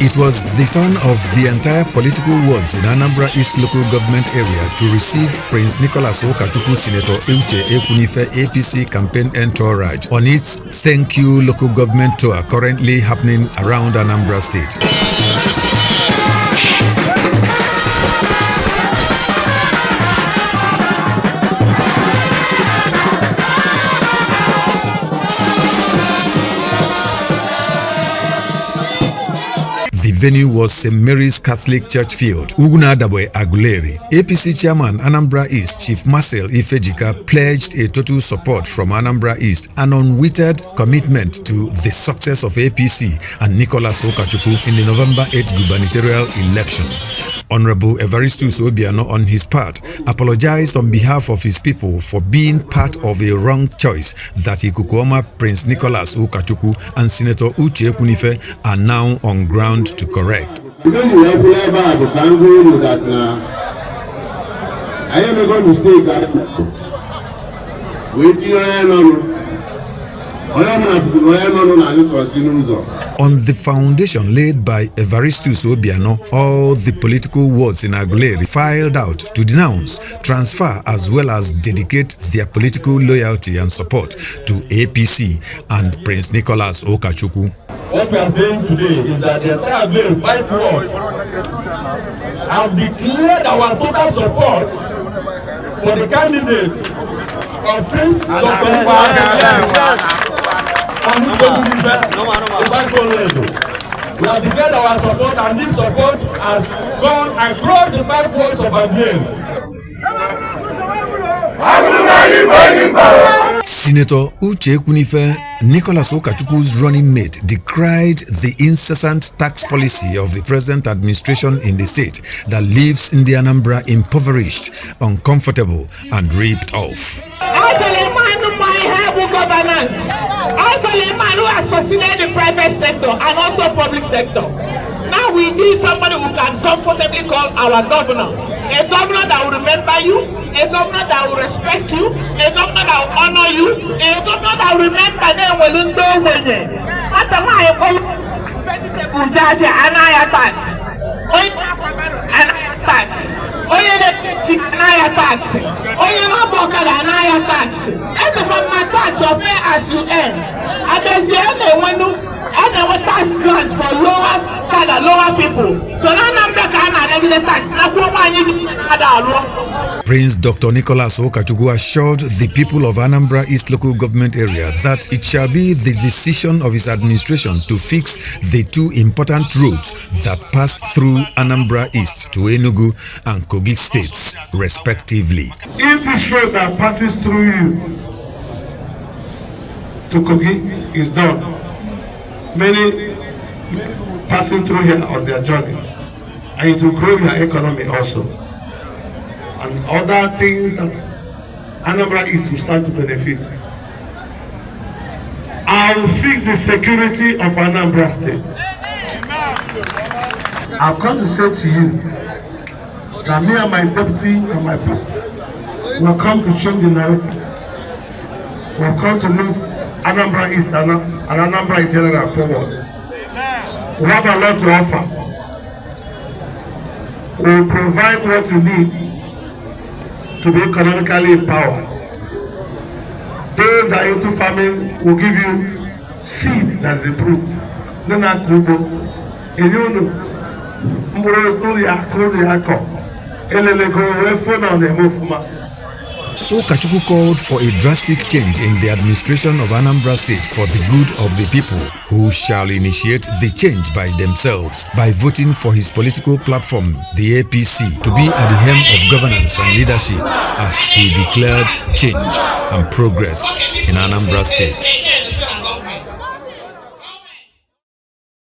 It was the turn of the entire political wards in Anambra East local government area to receive Prince Nicholas Ukachukwu Senator Ukachukwu APC campaign entourage on its Thank You local government tour currently happening around Anambra State. The venue was St. Mary's Catholic Church Field, Ugunadabwe Aguleri. APC Chairman Anambra East, Chief Marcel Ifejika, pledged a total support from Anambra East, an unwavering commitment to the success of APC and Nicholas Ukachukwu in the November 8 gubernatorial election. Honorable Evaristus Obiano, on his part, apologized on behalf of his people for being part of a wrong choice that Ikukuoma Prince Nicholas Ukachukwu and Senator Uche Ekwunife are now on ground to correct. I am a good mistake. On the foundation laid by Evaristus Obiano, all the political wards in Aguleri filed out to denounce, transfer as well as dedicate their political loyalty and support to APC and Prince Nicholas Ukachukwu. What we are saying today is that the entire Aguleri 5 wards have declared our total support for the candidates of Prince We have declared our support, and this support has gone across the 5 wards of Aguleri. Senator Uche Ekwunife, Nicholas Ukachukwu's running mate, decried the incessant tax policy of the present administration in the state that leaves the Anambra impoverished, uncomfortable, and ripped off. Actually, a man who has succeeded the private sector and also public sector. Now we need somebody who can comfortably call our governor. A governor that will remember you, a governor that will respect you, a governor that will honor you, a governor that will remember them when you know when you. That's why I call vegetable judge Anaya tax. Anaya tax. Oye electricity Anaya tax. Oye Maboka Anaya tax. Every from my tax of pay as you earn. And there's the other one who tax grants for lower people. So now Anambra can regulate tax. Prince Dr. Nicholas Ukachukwu assured the people of Anambra East local government area that it shall be the decision of his administration to fix the 2 important roads that pass through Anambra East to Enugu and Kogi states, respectively. If this road that passes through you to Kogi is done, many passing through here on their journey, and it will grow your economy also. And other things that Anambra East will start to benefit. I will fix the security of Anambra State. I've come to say to you that me and my deputy and my people will come to change the narrative. We've come to move Anambra East and Anambra in general forward. We have a lot to offer. We will provide what you need to be economically empowered. Those that are into farming will give you seed that's improved. No, not Kubo. And you know, Ukachukwu called for a drastic change in the administration of Anambra State for the good of the people, who shall initiate the change by themselves by voting for his political platform, the APC, to be at the helm of governance and leadership as he declared change and progress in Anambra State.